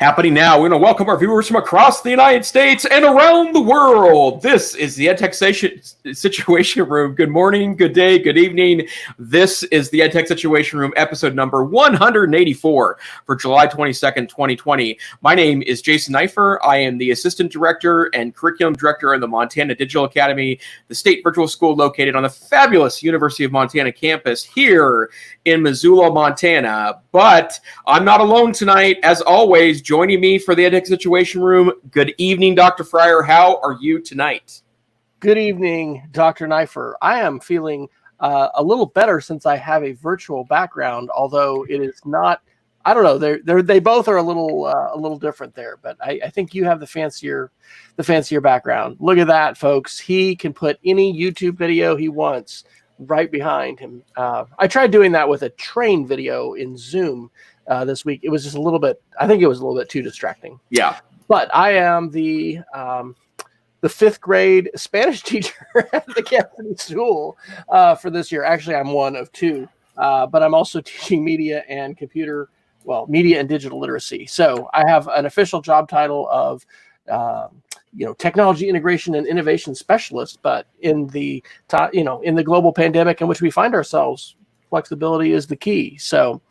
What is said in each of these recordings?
Happening now, we're going to welcome our viewers from across the United States and around the world. This is the EdTech Situation Room. Good morning, good day, good evening. This is the EdTech Situation Room, episode number 184 for July 22nd, 2020. My name is Jason Neiffer. I am the Assistant Director and Curriculum Director of the Montana Digital Academy, the state virtual school located on the fabulous University of Montana campus here in Missoula, Montana. But I'm not alone tonight. As always, joining me for the EdTech Situation Room, good evening, Dr. Fryer. How are you tonight? Good evening, Dr. Neiffer. I am feeling a little better since I have a virtual background, although it is not, I don't know, they both are a little different there, but I think you have the fancier background. Look at that, folks. He can put any YouTube video he wants right behind him. I tried doing that with a train video in Zoom this week. It was just I think it was a little bit too distracting. Yeah. But I am the fifth grade Spanish teacher at the Cassidy School for this year. Actually, I'm one of two, but I'm also teaching media and media and digital literacy. So I have an official job title of technology integration and innovation specialist, but in the global pandemic in which we find ourselves, flexibility is the key. So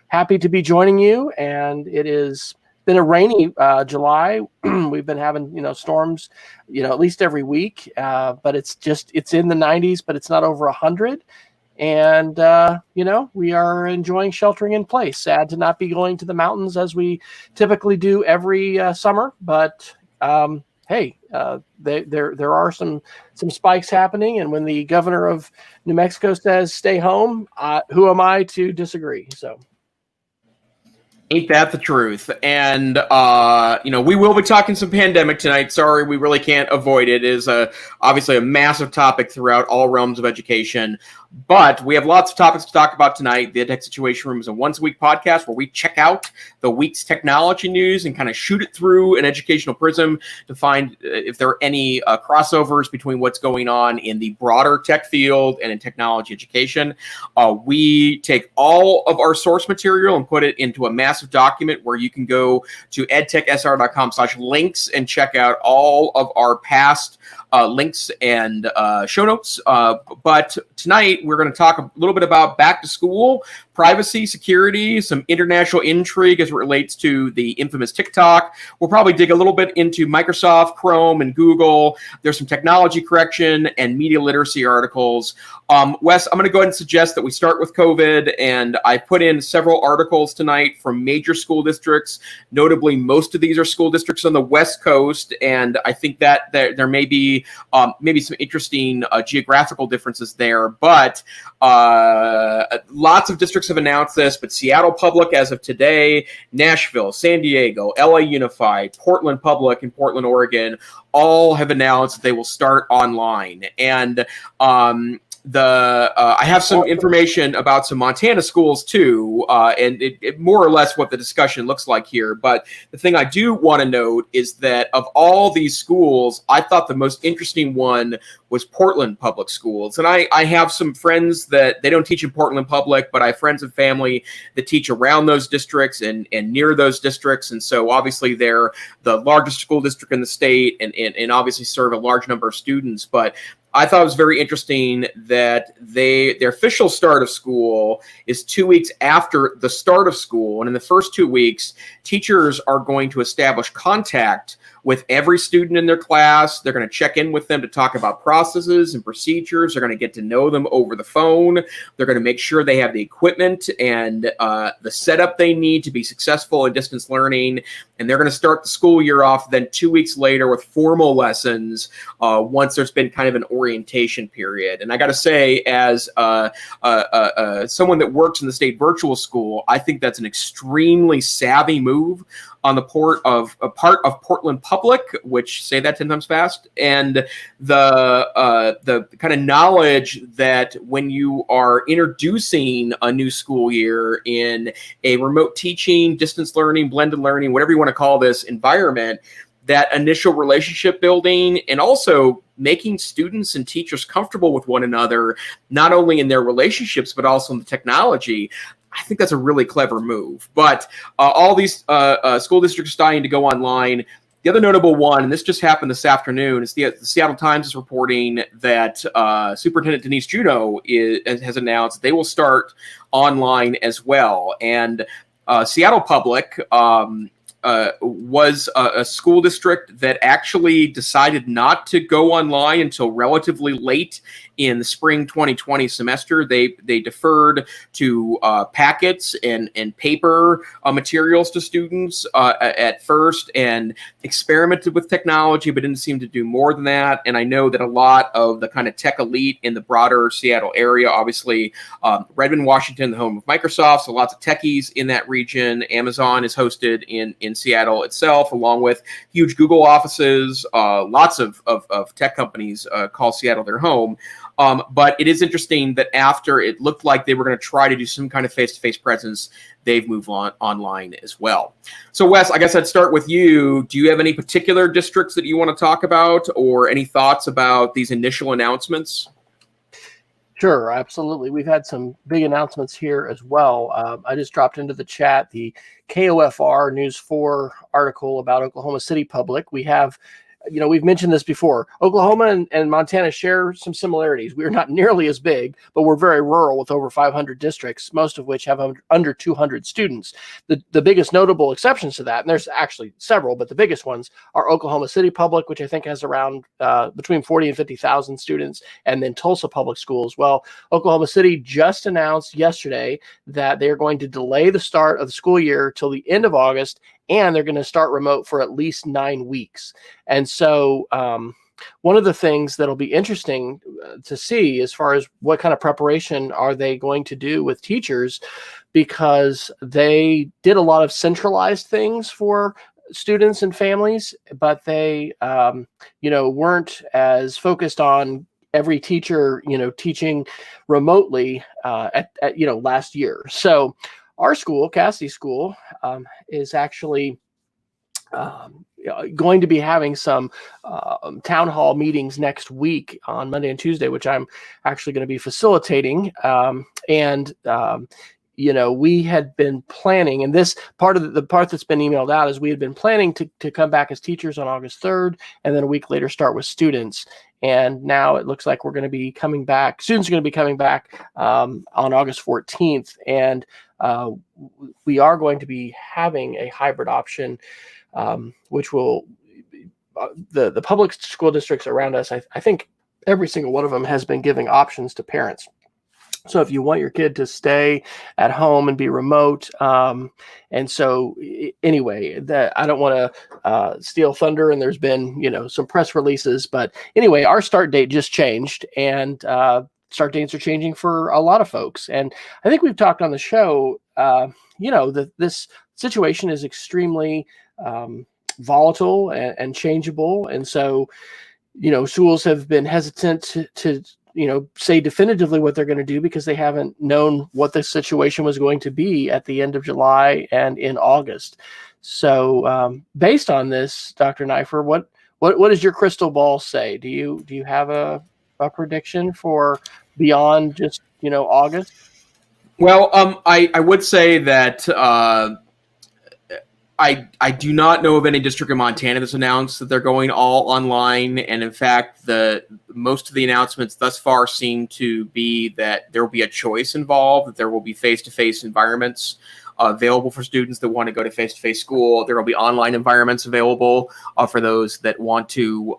happy to be joining you. And it has been a rainy July. We've been having, storms, at least every week, but it's in the 90s, but it's not over 100. And, we are enjoying sheltering in place. Sad to not be going to the mountains as we typically do every summer, but hey, there are some spikes happening, and when the governor of New Mexico says stay home, who am I to disagree? So, ain't that the truth? And we will be talking some pandemic tonight. Sorry, we really can't avoid it. It is obviously a massive topic throughout all realms of education. But we have lots of topics to talk about tonight. The EdTech Situation Room is a once-a-week podcast where we check out the week's technology news and kind of shoot it through an educational prism to find if there are any crossovers between what's going on in the broader tech field and in technology education. We take all of our source material and put it into a massive document where you can go to edtechsr.com/links and check out all of our past links and show notes. But tonight, we're going to talk a little bit about back to school, privacy, security, some international intrigue as it relates to the infamous TikTok. We'll probably dig a little bit into Microsoft, Chrome, and Google. There's some technology correction and media literacy articles. Wes, I'm going to go ahead and suggest that we start with COVID, and I put in several articles tonight from major school districts. Notably, most of these are school districts on the West Coast, and I think that there may be maybe some interesting geographical differences there, but lots of districts have announced this, but Seattle Public as of today, Nashville, San Diego, LA Unified, Portland Public in Portland, Oregon, all have announced that they will start online. And I have some information about some Montana schools too, and it more or less what the discussion looks like here. But the thing I do want to note is that of all these schools, I thought the most interesting one was Portland Public Schools. And I have some friends that they don't teach in Portland Public, but I have friends and family that teach around those districts and near those districts. And so obviously they're the largest school district in the state and obviously serve a large number of students. But I thought it was very interesting that their official start of school is 2 weeks after the start of school. And in the first 2 weeks, teachers are going to establish contact with every student in their class. They're going to check in with them to talk about processes and procedures. They're going to get to know them over the phone. They're going to make sure they have the equipment and the setup they need to be successful in distance learning. And they're going to start the school year off then 2 weeks later with formal lessons once there's been kind of an orientation period. And I got to say, as someone that works in the state virtual school, I think that's an extremely savvy move on the part of Portland Public, which, say that 10 times fast, and the kind of knowledge that when you are introducing a new school year in a remote teaching, distance learning, blended learning, whatever you want to call this environment, that initial relationship building and also making students and teachers comfortable with one another, not only in their relationships, but also in the technology. I think that's a really clever move. But all these school districts are starting to go online. The other notable one, and this just happened this afternoon, is the Seattle Times is reporting that Superintendent Denise Juneau has announced they will start online as well. And Seattle Public was a school district that actually decided not to go online until relatively late in the spring 2020 semester. They deferred to packets and paper materials to students at first, and experimented with technology, but didn't seem to do more than that. And I know that a lot of the kind of tech elite in the broader Seattle area, obviously Redmond, Washington, the home of Microsoft, so lots of techies in that region. Amazon is hosted in Seattle itself, along with huge Google offices. Lots of tech companies call Seattle their home. But it is interesting that after it looked like they were going to try to do some kind of face-to-face presence, they've moved online as well. So, Wes, I guess I'd start with you. Do you have any particular districts that you want to talk about, or any thoughts about these initial announcements? Sure, absolutely. We've had some big announcements here as well. I just dropped into the chat the KOFR News 4 article about Oklahoma City Public. We have, we've mentioned this before. Oklahoma and Montana share some similarities. We're not nearly as big, but we're very rural with over 500 districts, most of which have under 200 students. The biggest notable exceptions to that, and there's actually several, but the biggest ones are Oklahoma City Public, which I think has around between 40 and 50,000 students, and then Tulsa Public Schools. Well, Oklahoma City just announced yesterday that they're going to delay the start of the school year till the end of August, and they're going to start remote for at least 9 weeks. And so one of the things that'll be interesting to see as far as what kind of preparation are they going to do with teachers, because they did a lot of centralized things for students and families, but they, weren't as focused on every teacher, teaching remotely at last year. So our school, Cassidy School, is actually going to be having some town hall meetings next week on Monday and Tuesday, which I'm actually going to be facilitating. We had been planning, and this part of the part that's been emailed out is we had been planning to come back as teachers on August 3rd, and then a week later start with students. And now it looks like we're going to be coming back. Students are going to be coming back on August 14th. And we are going to be having a hybrid option, which will, the public school districts around us, I think every single one of them has been giving options to parents. So if you want your kid to stay at home and be remote, and so anyway, that I don't want to steal thunder, and there's been some press releases, but anyway, our start date just changed, and start dates are changing for a lot of folks. And I think we've talked on the show, that this situation is extremely volatile and changeable, and so schools have been hesitant to say definitively what they're going to do, because they haven't known what the situation was going to be at the end of July and in August. So based on this, Dr. Neiffer, what does your crystal ball say? Do you have a prediction for beyond just August? Well, I would say that I do not know of any district in Montana that's announced that they're going all online. And in fact, most of the announcements thus far seem to be that there will be a choice involved, that there will be face-to-face environments available for students that want to go to face-to-face school. There will be online environments available for those that want to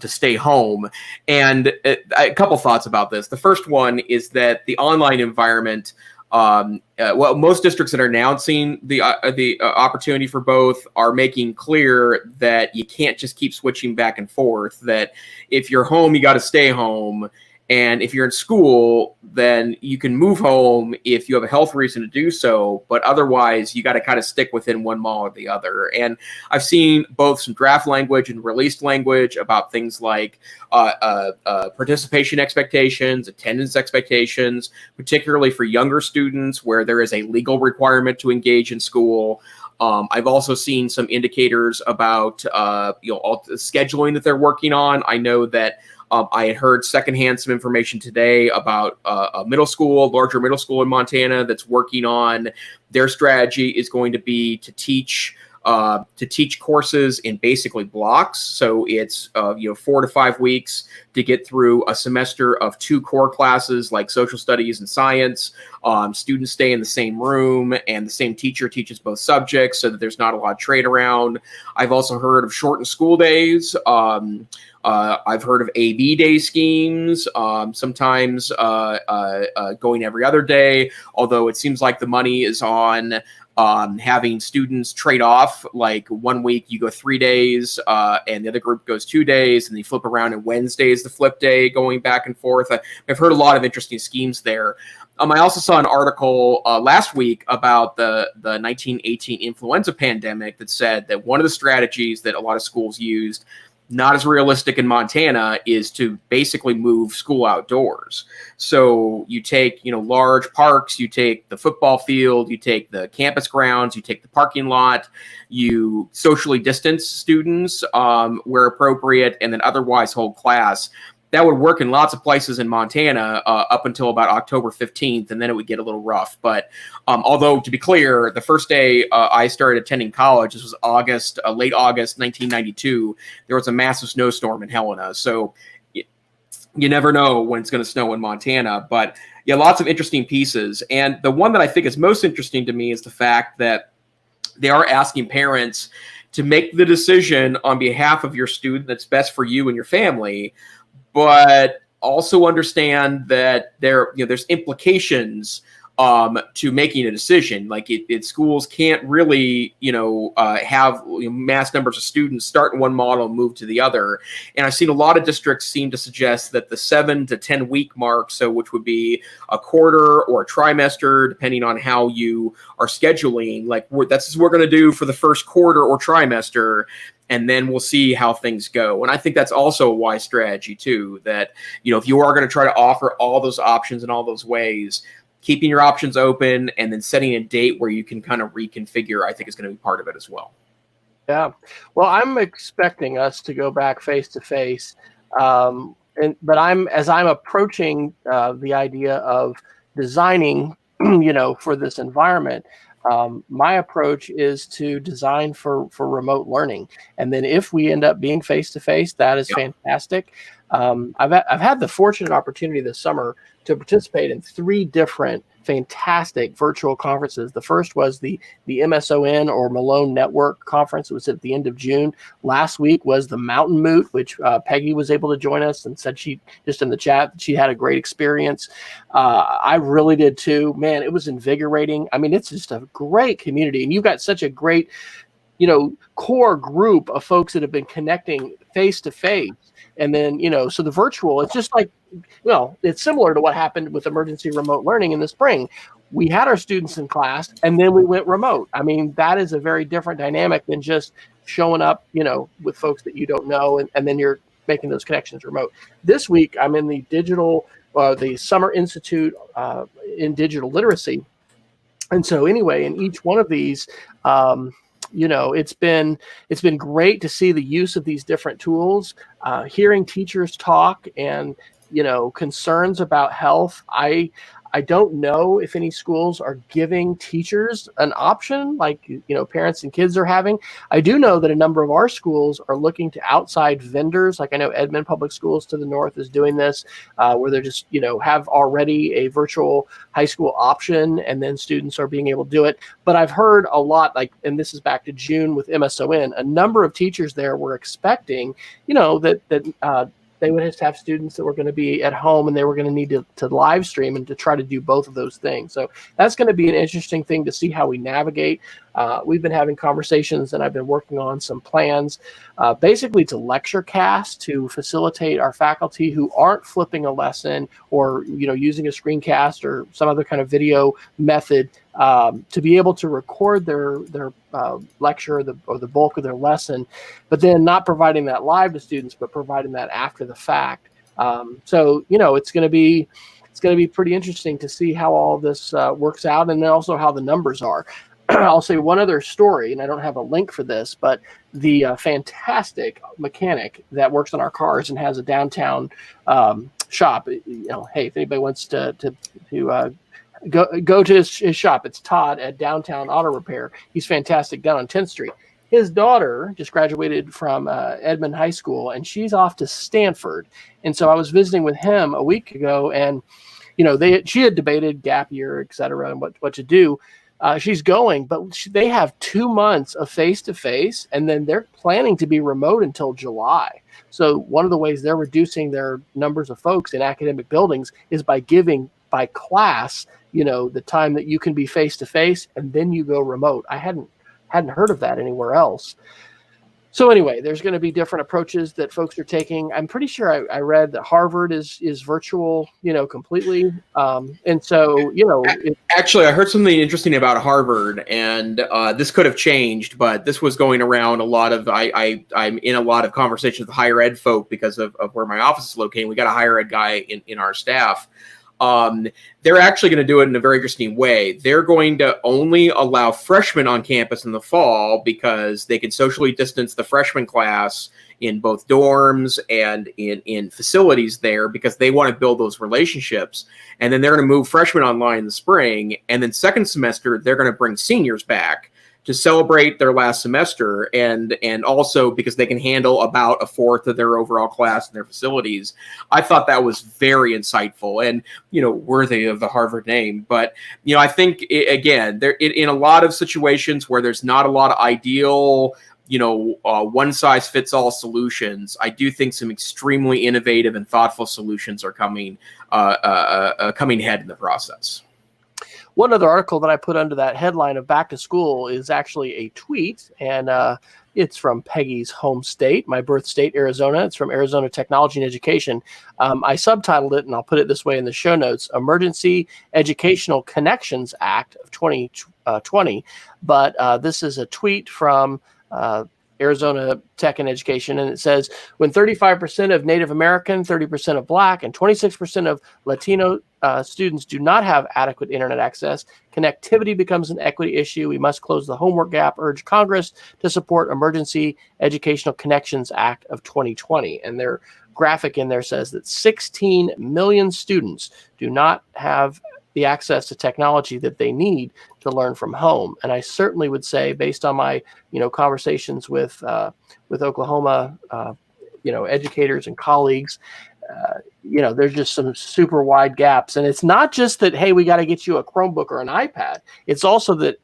stay home. And a couple thoughts about this. The first one is that the online environment, most districts that are announcing the opportunity for both are making clear that you can't just keep switching back and forth, that if you're home, you got to stay home. And if you're in school, then you can move home if you have a health reason to do so. But otherwise, you got to kind of stick within one mall or the other. And I've seen both some draft language and released language about things like participation expectations, attendance expectations, particularly for younger students where there is a legal requirement to engage in school. I've also seen some indicators about scheduling that they're working on. I know that I had heard secondhand some information today about a larger middle school in Montana that's working on their strategy is going to be to teach courses in basically blocks. So it's 4 to 5 weeks to get through a semester of 2 core classes like social studies and science. Students stay in the same room and the same teacher teaches both subjects so that there's not a lot of trade around. I've also heard of shortened school days. I've heard of AB day schemes, sometimes going every other day, although it seems like the money is on having students trade off, like 1 week you go 3 days and the other group goes 2 days, and they flip around, and Wednesday is the flip day, going back and forth. I've heard a lot of interesting schemes there. I also saw an article last week about the 1918 influenza pandemic that said that one of the strategies that a lot of schools used, not as realistic in Montana, is to basically move school outdoors. So you take, large parks, you take the football field, you take the campus grounds, you take the parking lot, you socially distance students where appropriate, and then otherwise hold class. That would work in lots of places in Montana up until about October 15th, and then it would get a little rough. But although, to be clear, the first day I started attending college, this was late August 1992, there was a massive snowstorm in Helena. So you never know when it's going to snow in Montana. But yeah, lots of interesting pieces. And the one that I think is most interesting to me is the fact that they are asking parents to make the decision on behalf of your student that's best for you and your family, but also understand that there's implications to making a decision. Like schools can't really have mass numbers of students start in one model and move to the other. And I've seen a lot of districts seem to suggest that the 7 to 10 week mark, so which would be a quarter or a trimester, depending on how you are scheduling, that's what we're going to do for the first quarter or trimester, and then we'll see how things go. And I think that's also a wise strategy too, that, if you are going to try to offer all those options in all those ways, keeping your options open and then setting a date where you can kind of reconfigure, I think is going to be part of it as well. Yeah. Well, I'm expecting us to go back face to face. But as I'm approaching the idea of designing, for this environment, my approach is to design for remote learning. And then if we end up being face to face, that is fantastic. I've had the fortunate opportunity this summer to participate in 3 different fantastic virtual conferences. The first was the MSON or Malone Network conference. It was at the end of June. Last week was the Mountain Moot, which Peggy was able to join us and said she just in the chat she had a great experience. I really did too. Man, it was invigorating. I mean, it's just a great community, and you've got such a great core group of folks that have been connecting face to face. And then, so the virtual, it's just like, it's similar to what happened with emergency remote learning in the spring. We had our students in class and then we went remote. I mean, that is a very different dynamic than just showing up, with folks that you don't know, and then you're making those connections remote. This week, I'm in the the Summer Institute in Digital Literacy. And so anyway, in each one of these, it's been great to see the use of these different tools, hearing teachers talk and, concerns about health. I don't know if any schools are giving teachers an option like, parents and kids are having. I do know that a number of our schools are looking to outside vendors. Like I know Edmond Public Schools to the north is doing this, where they're just, have already a virtual high school option, and then students are being able to do it. But I've heard a lot, and this is back to June with MSON, a number of teachers there were expecting, that they would just have students that were going to be at home and they were going to need to live stream and to try to do both of those things. So that's going to be an interesting thing to see how we navigate. We've been having conversations and I've been working on some plans, basically to lecture cast to facilitate our faculty who aren't flipping a lesson or, using a screencast or some other kind of video method to be able to record their lecture or the bulk of their lesson, but then not providing that live to students, but providing that after the fact. So, it's going to be pretty interesting to see how all this works out, and then also how the numbers are. I'll say one other story, and I don't have a link for this, but the fantastic mechanic that works on our cars and has a downtown shop. Hey, if anybody wants to go to his shop, it's Todd at Downtown Auto Repair. He's fantastic down on 10th Street. His daughter just graduated from Edmond High School, and she's off to Stanford. And so I was visiting with him a week ago, and she had debated gap year, et cetera, and what to do. She's going, but they have 2 months of face-to-face, and then they're planning to be remote until July. So one of the ways they're reducing their numbers of folks in academic buildings is by giving by class, the time that you can be face-to-face, and then you go remote. I hadn't heard of that anywhere else. So anyway, there's going to be different approaches that folks are taking. I'm pretty sure I read that Harvard is virtual, completely. And so, actually, I heard something interesting about Harvard, and this could have changed, but this was going around a lot of, I'm in a lot of conversations with higher ed folk because of where my office is located. We got a higher ed guy in our staff. They're actually going to do it in a very interesting way. They're going to only allow freshmen on campus in the fall because they can socially distance the freshman class in both dorms and in facilities there because they want to build those relationships. And then they're going to move freshmen online in the spring. And then second semester, they're going to bring seniors back to celebrate their last semester, and also because they can handle about a fourth of their overall class in their facilities. I thought that was very insightful and, worthy of the Harvard name. But, I think, again, there in a lot of situations where there's not a lot of ideal, one-size-fits-all solutions, I do think some extremely innovative and thoughtful solutions are coming ahead in the process. One other article that I put under that headline of back to school is actually a tweet, and it's from Peggy's home state, my birth state, Arizona. It's from Arizona Technology and Education. I subtitled it, and I'll put it this way in the show notes, Emergency Educational Connections Act of 2020. But this is a tweet from Arizona Tech and Education, and it says, when 35% of Native American, 30% of Black, and 26% of Latino students do not have adequate internet access, connectivity becomes an equity issue. We must close the homework gap, urge Congress to support Emergency Educational Connections Act of 2020. And their graphic in there says that 16 million students do not have the access to technology that they need to learn from home. And I certainly would say, based on my, conversations with Oklahoma, educators and colleagues, there's just some super wide gaps. And it's not just that, hey, we got to get you a Chromebook or an iPad. It's also that,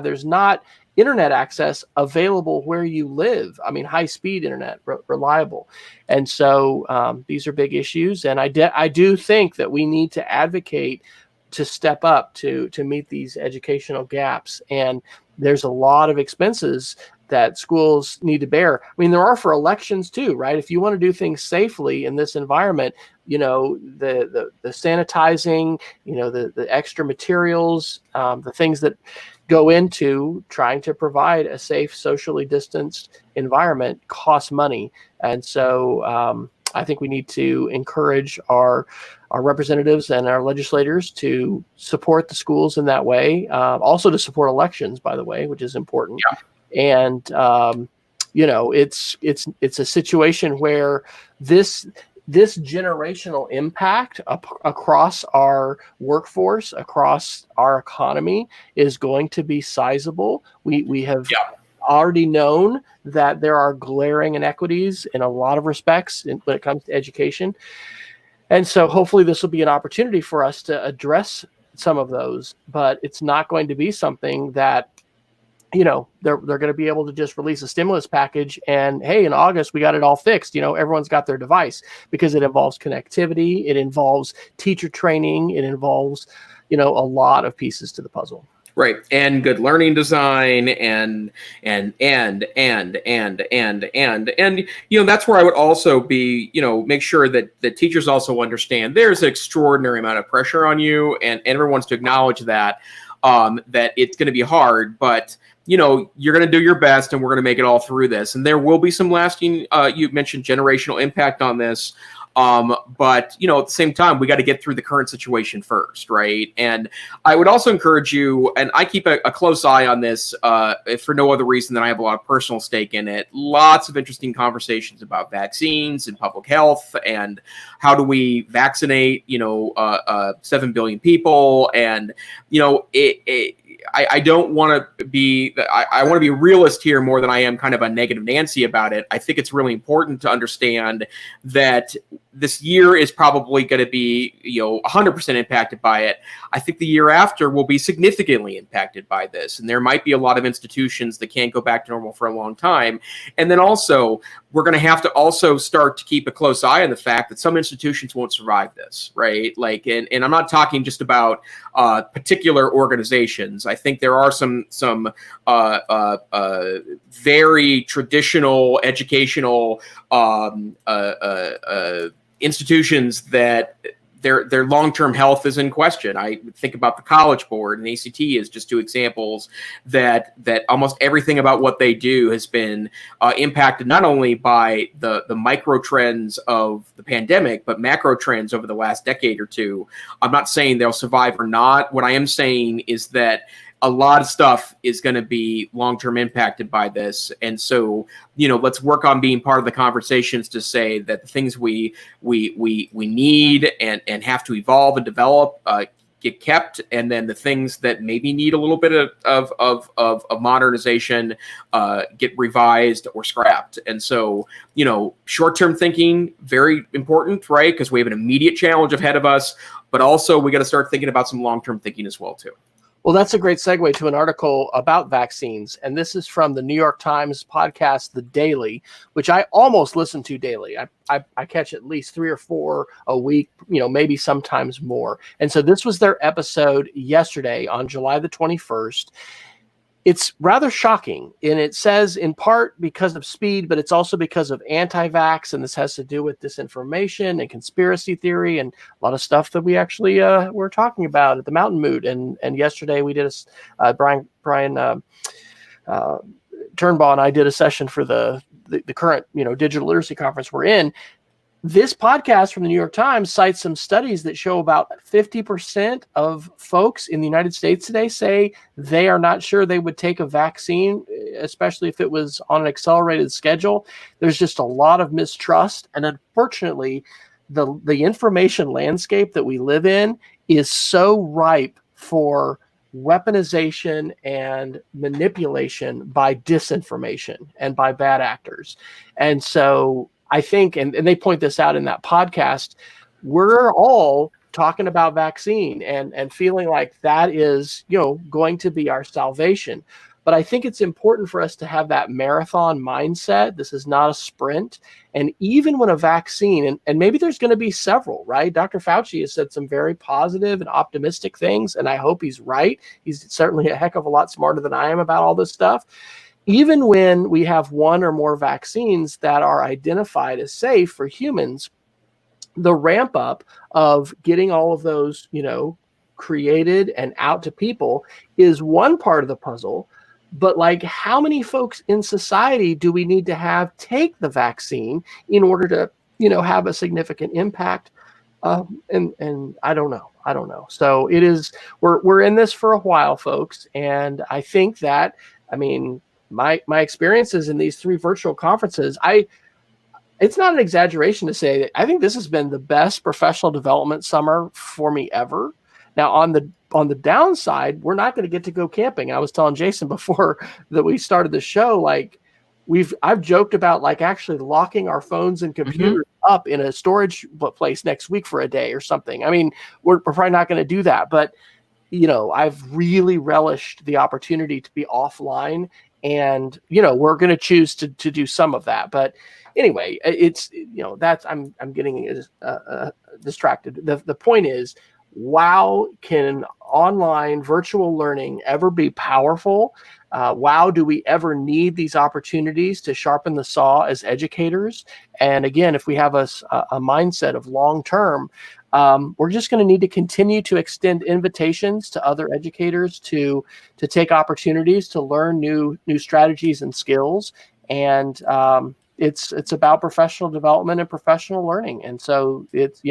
there's not internet access available where you live. I mean, high-speed internet, reliable. And so these are big issues. And I do think that we need to advocate to step up to meet these educational gaps. And there's a lot of expenses that schools need to bear. I mean, there are for elections too, right? If you want to do things safely in this environment, the sanitizing, the extra materials, the things that go into trying to provide a safe, socially distanced environment cost money. And so I think we need to encourage our representatives and our legislators to support the schools in that way. Also to support elections, by the way, which is important. Yeah. And it's a situation where this generational impact across our workforce, across our economy, is going to be sizable. We have already known that there are glaring inequities in a lot of respects when it comes to education. And so hopefully this will be an opportunity for us to address some of those, but it's not going to be something that, they're going to be able to just release a stimulus package and, hey, in August, we got it all fixed. Everyone's got their device, because it involves connectivity. It involves teacher training. It involves, a lot of pieces to the puzzle. Right. And good learning design and that's where I would also be, make sure that the teachers also understand there's an extraordinary amount of pressure on you, and everyone wants to acknowledge that, that it's going to be hard, but you're going to do your best, and we're going to make it all through this. And there will be some lasting, you mentioned generational impact on this. But, at the same time, we got to get through the current situation first, right? And I would also encourage you, and I keep a close eye on this if for no other reason than I have a lot of personal stake in it. Lots of interesting conversations about vaccines and public health and how do we vaccinate, 7 billion people. And, I don't want to be, I want to be a realist here more than I am kind of a negative Nancy about it. I think it's really important to understand that this year is probably going to be, 100% impacted by it. I think the year after will be significantly impacted by this. And there might be a lot of institutions that can't go back to normal for a long time. And then also, we're going to have to also start to keep a close eye on the fact that some institutions won't survive this, right? And I'm not talking just about particular organizations. I think there are some very traditional educational institutions that their long-term health is in question. I think about the College Board and ACT as just two examples that almost everything about what they do has been impacted not only by the micro trends of the pandemic, but macro trends over the last decade or two. I'm not saying they'll survive or not. What I am saying is that a lot of stuff is going to be long-term impacted by this. And so, let's work on being part of the conversations to say that the things we need and have to evolve and develop get kept, and then the things that maybe need a little bit of modernization get revised or scrapped. And so, short-term thinking, very important, right? Because we have an immediate challenge ahead of us, but also we got to start thinking about some long-term thinking as well, too. Well, that's a great segue to an article about vaccines. And this is from the New York Times podcast, The Daily, which I almost listen to daily. I catch at least 3 or 4 a week, maybe sometimes more. And so this was their episode yesterday on July the 21st. It's rather shocking, and it says in part because of speed, but it's also because of anti-vax, and this has to do with disinformation and conspiracy theory and a lot of stuff that we actually were talking about at the Mountain Moot. And yesterday we did Brian Turnbaugh and I did a session for the current digital literacy conference we're in. This podcast from the New York Times cites some studies that show about 50% of folks in the United States today say they are not sure they would take a vaccine, especially if it was on an accelerated schedule. There's just a lot of mistrust. And unfortunately, the information landscape that we live in is so ripe for weaponization and manipulation by disinformation and by bad actors. And so I think, and they point this out in that podcast, we're all talking about vaccine and feeling like that is, going to be our salvation. But I think it's important for us to have that marathon mindset. This is not a sprint. And even when a vaccine, and maybe there's going to be several, right? Dr. Fauci has said some very positive and optimistic things, and I hope he's right. He's certainly a heck of a lot smarter than I am about all this stuff. Even when we have one or more vaccines that are identified as safe for humans, the ramp up of getting all of those, created and out to people is one part of the puzzle. But how many folks in society do we need to have take the vaccine in order to, have a significant impact? And I don't know. So it is, we're in this for a while, folks. And I think that, my experiences in these 3 virtual conferences, it's not an exaggeration to say that I think this has been the best professional development summer for me ever. Now, on the downside, we're not going to get to go camping. I was telling Jason before that we started the show, I've joked about actually locking our phones and computers up in a storage place next week for a day or something. We're probably not going to do that, but I've really relished the opportunity to be offline. And, we're going to choose to do some of that. But anyway, it's, that's, I'm getting distracted. The point is, wow, can online virtual learning ever be powerful? Wow, do we ever need these opportunities to sharpen the saw as educators? And again, if we have a mindset of long-term, we're just going to need to continue to extend invitations to other educators to take opportunities to learn new strategies and skills. And it's about professional development and professional learning. And so it's,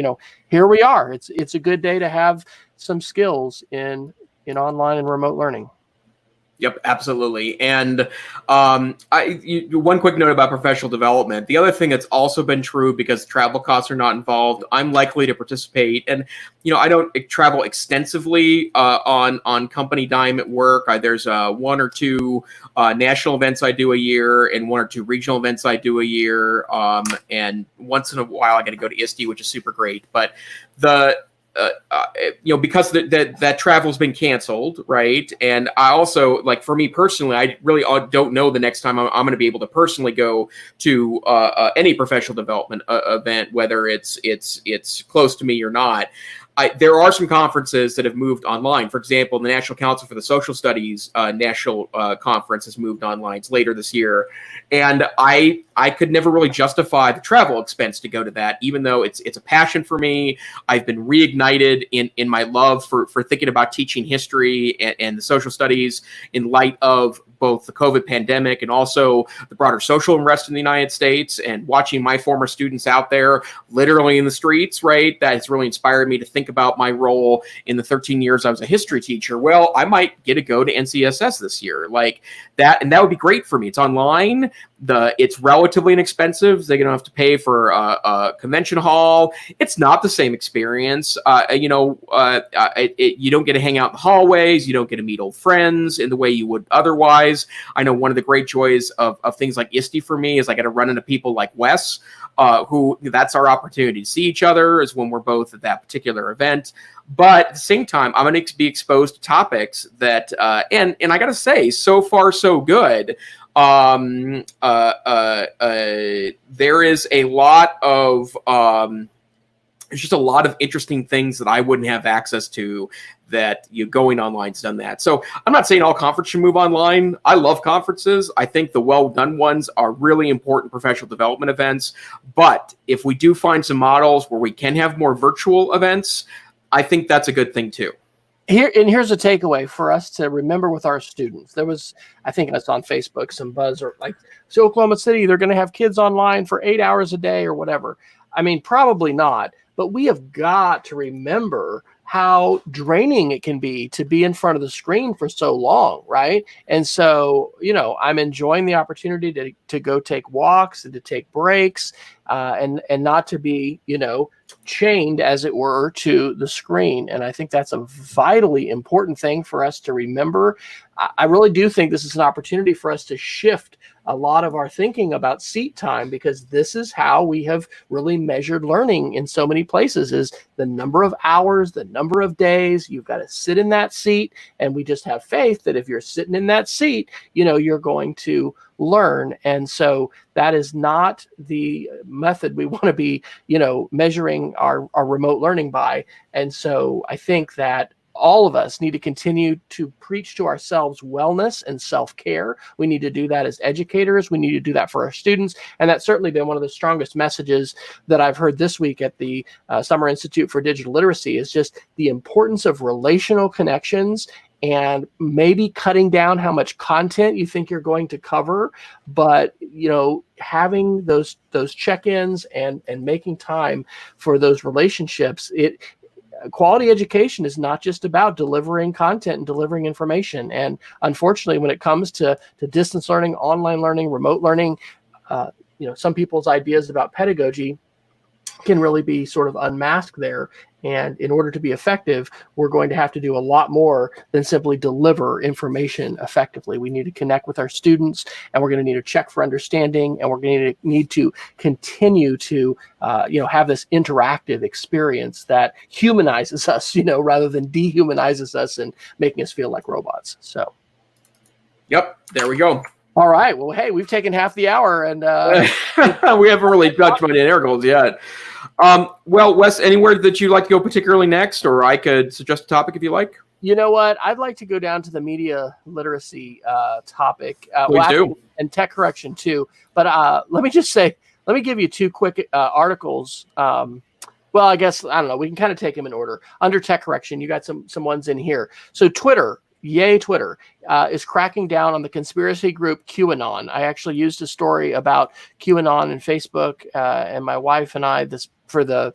here we are. It's a good day to have some skills in online and remote learning. Yep, absolutely. And one quick note about professional development. The other thing that's also been true, because travel costs are not involved, I'm likely to participate. And, I don't travel extensively on company dime at work. There's one or two national events I do a year and one or two regional events I do a year. And once in a while, I got to go to ISTE, which is super great. But because that travel's been canceled, right? And I also, like, for me personally, I really don't know the next time I'm going to be able to personally go to any professional development event, whether it's close to me or not. There are some conferences that have moved online. For example, the National Council for the Social Studies National Conference has moved online. It's later this year. And I could never really justify the travel expense to go to that, even though it's a passion for me. I've been reignited in my love for thinking about teaching history and the social studies in light of both the COVID pandemic and also the broader social unrest in the United States, and watching my former students out there literally in the streets, right? That has really inspired me to think about my role in the 13 years I was a history teacher. Well, I might get to go to NCSS this year, like that, and that would be great for me. It's online. It's relatively inexpensive. They don't have to pay for a convention hall. It's not the same experience. You don't get to hang out in the hallways. You don't get to meet old friends in the way you would otherwise. I know one of the great joys of things like ISTE for me is I get to run into people like Wes, who that's our opportunity to see each other, is when we're both at that particular event. But at the same time, I'm going to be exposed to topics that, and I got to say, so far so good. There is a lot of there's just a lot of interesting things that I wouldn't have access to that going online's done that. So I'm not saying all conferences should move online. I love conferences. I think the well-done ones are really important professional development events. But if we do find some models where we can have more virtual events, I think that's a good thing too. Here's a takeaway for us to remember with our students. There was, I think it's on Facebook, some buzz or like, so Oklahoma City, they're going to have kids online for 8 hours a day or whatever. I mean, probably not, but we have got to remember how draining it can be to be in front of the screen for so long, right? And so, I'm enjoying the opportunity to go take walks and to take breaks, and not to be, chained, as it were, to the screen. And I think that's a vitally important thing for us to remember. I really do think this is an opportunity for us to shift a lot of our thinking about seat time, because this is how we have really measured learning in so many places, is the number of hours, the number of days you've got to sit in that seat. And we just have faith that if you're sitting in that seat, you're going to learn. And so that is not the method we want to be, measuring our remote learning by. And so I think that all of us need to continue to preach to ourselves wellness and self-care. We need to do that as educators. We need to do that for our students. And that's certainly been one of the strongest messages that I've heard this week at the Summer Institute for Digital Literacy, is just the importance of relational connections, and maybe cutting down how much content you think you're going to cover, but having those check-ins and making time for those relationships. Quality education is not just about delivering content and delivering information. And unfortunately, when it comes to distance learning, online learning, remote learning, some people's ideas about pedagogy can really be sort of unmasked there. And in order to be effective, we're going to have to do a lot more than simply deliver information effectively. We need to connect with our students, and we're going to need to check for understanding, and we're going to need to continue to, have this interactive experience that humanizes us, rather than dehumanizes us and making us feel like robots. So, yep, there we go. All right. Well, hey, we've taken half the hour, and we haven't really touched my air goals yet. Well, Wes, anywhere that you'd like to go particularly next, or I could suggest a topic if you like? You know what? I'd like to go down to the media literacy topic. Please do. And tech correction too. But let me give you two quick articles. Well, I guess, I don't know. We can kind of take them in order. Under tech correction, you got some ones in here. So Twitter, yay, Twitter is cracking down on the conspiracy group QAnon. I actually used a story about QAnon and Facebook, and my wife and I for the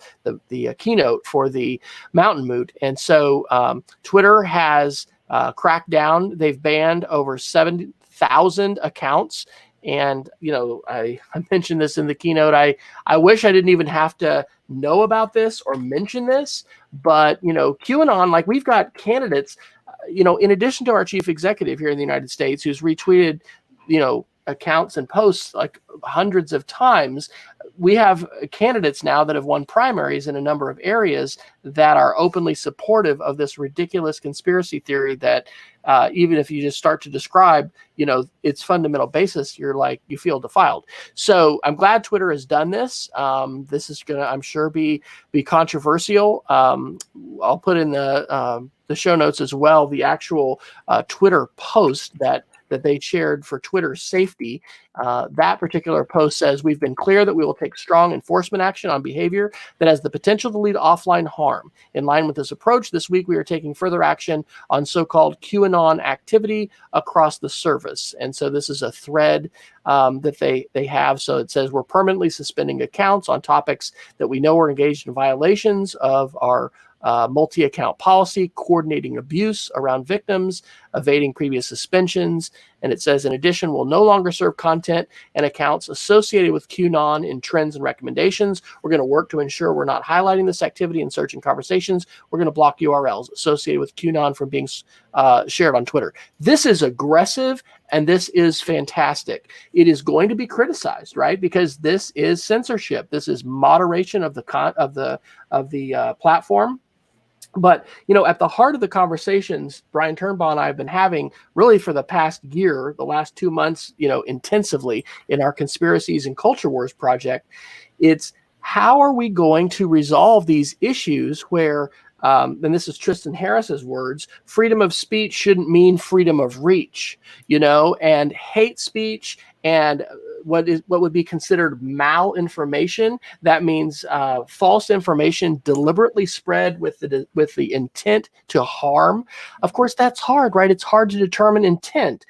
keynote for the Mountain Moot. And so Twitter has cracked down. They've banned over 7,000 accounts. And, I mentioned this in the keynote. I wish I didn't even have to know about this or mention this, but, QAnon, like we've got candidates, in addition to our chief executive here in the United States, who's retweeted, accounts and posts like hundreds of times, we have candidates now that have won primaries in a number of areas that are openly supportive of this ridiculous conspiracy theory that even if you just start to describe, its fundamental basis, you feel defiled. So I'm glad Twitter has done this. This is going to, I'm sure, be controversial. I'll put in the show notes as well the actual Twitter post that they shared for Twitter's safety. That particular post says, "We've been clear that we will take strong enforcement action on behavior that has the potential to lead to offline harm. In line with this approach, this week we are taking further action on so-called QAnon activity across the service." And so this is a thread that they have. So it says, "We're permanently suspending accounts on topics that we know are engaged in violations of our multi-account policy, coordinating abuse around victims, evading previous suspensions." And it says, "In addition, we'll no longer serve content and accounts associated with QAnon in trends and recommendations. We're going to work to ensure we're not highlighting this activity in search and conversations. We're going to block URLs associated with QAnon from being shared on Twitter." This is aggressive, and this is fantastic. It is going to be criticized, right? Because this is censorship. This is moderation of the platform. But, at the heart of the conversations Brian Turnbaugh and I have been having really for the past year, the last 2 months, intensively in our Conspiracies and Culture Wars project, it's how are we going to resolve these issues where, and this is Tristan Harris's words, freedom of speech shouldn't mean freedom of reach, and hate speech and what would be considered malinformation. That means false information deliberately spread with the intent to harm. Of course, that's hard, right? It's hard to determine intent,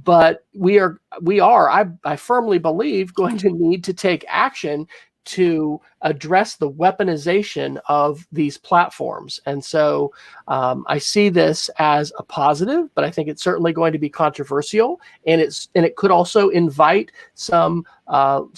but we are, I firmly believe, going to need to take action to address the weaponization of these platforms. And so I see this as a positive, but I think it's certainly going to be controversial, and it could also invite some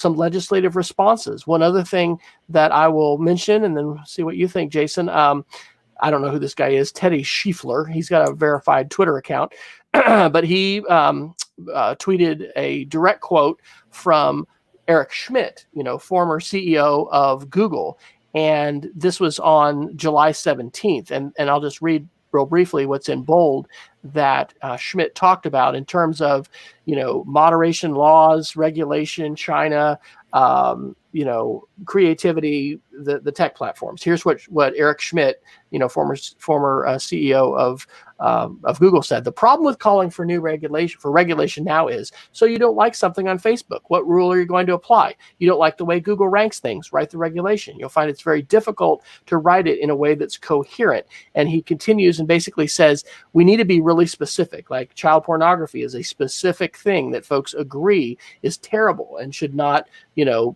legislative responses. One other thing that I will mention, and then see what you think, Jason. I don't know who this guy is, Teddy Schiefler. He's got a verified Twitter account, but he tweeted a direct quote from Eric Schmidt, former CEO of Google. And this was on July 17th. And I'll just read real briefly what's in bold that Schmidt talked about in terms of, moderation laws, regulation, China, creativity, the tech platforms. Here's what Eric Schmidt, former CEO of Google said. "The problem with calling for regulation now is, so you don't like something on Facebook. What rule are you going to apply? You don't like the way Google ranks things, write the regulation. You'll find it's very difficult to write it in a way that's coherent." And he continues and basically says, we need to be really specific. Like child pornography is a specific thing that folks agree is terrible and should not,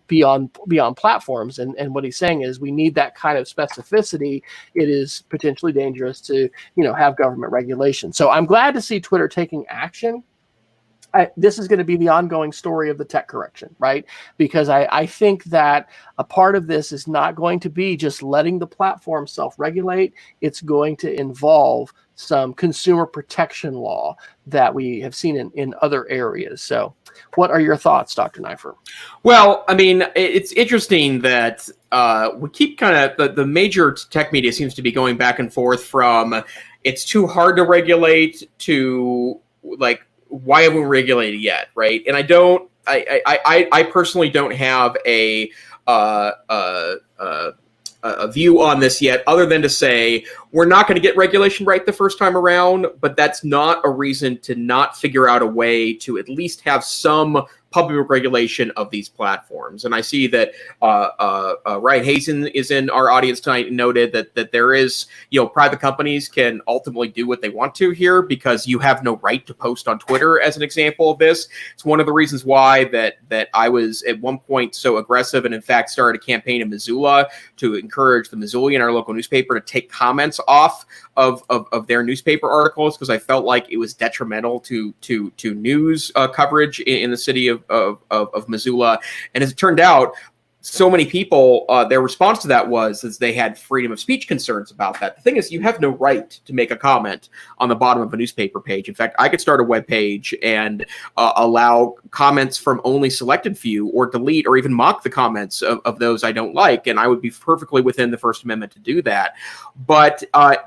be on platforms. And what he's saying is we need that kind of specificity. It is potentially dangerous to, have government regulation. So I'm glad to see Twitter taking action. This is going to be the ongoing story of the tech correction, right? Because I think that a part of this is not going to be just letting the platform self-regulate. It's going to involve some consumer protection law that we have seen in other areas. So what are your thoughts, Dr. Neiffer? Well, I mean, it's interesting that we keep kind of, the major tech media seems to be going back and forth from it's too hard to regulate to like, why haven't we regulated yet, right? And I personally don't have a view on this yet, other than to say we're not going to get regulation right the first time around, but that's not a reason to not figure out a way to at least have some public regulation of these platforms. And I see that Ryan Hazen is in our audience tonight and noted that there is, private companies can ultimately do what they want to here because you have no right to post on Twitter, as an example of this. It's one of the reasons why that I was at one point so aggressive and in fact started a campaign in Missoula to encourage the Missoulian, our local newspaper, to take comments off of their newspaper articles, because I felt like it was detrimental to news coverage in the city of Missoula. And as it turned out, so many people, their response to that was they had freedom of speech concerns about that. The thing is, you have no right to make a comment on the bottom of a newspaper page. In fact, I could start a web page and allow comments from only selected few, or delete or even mock the comments of those I don't like, and I would be perfectly within the First Amendment to do that. But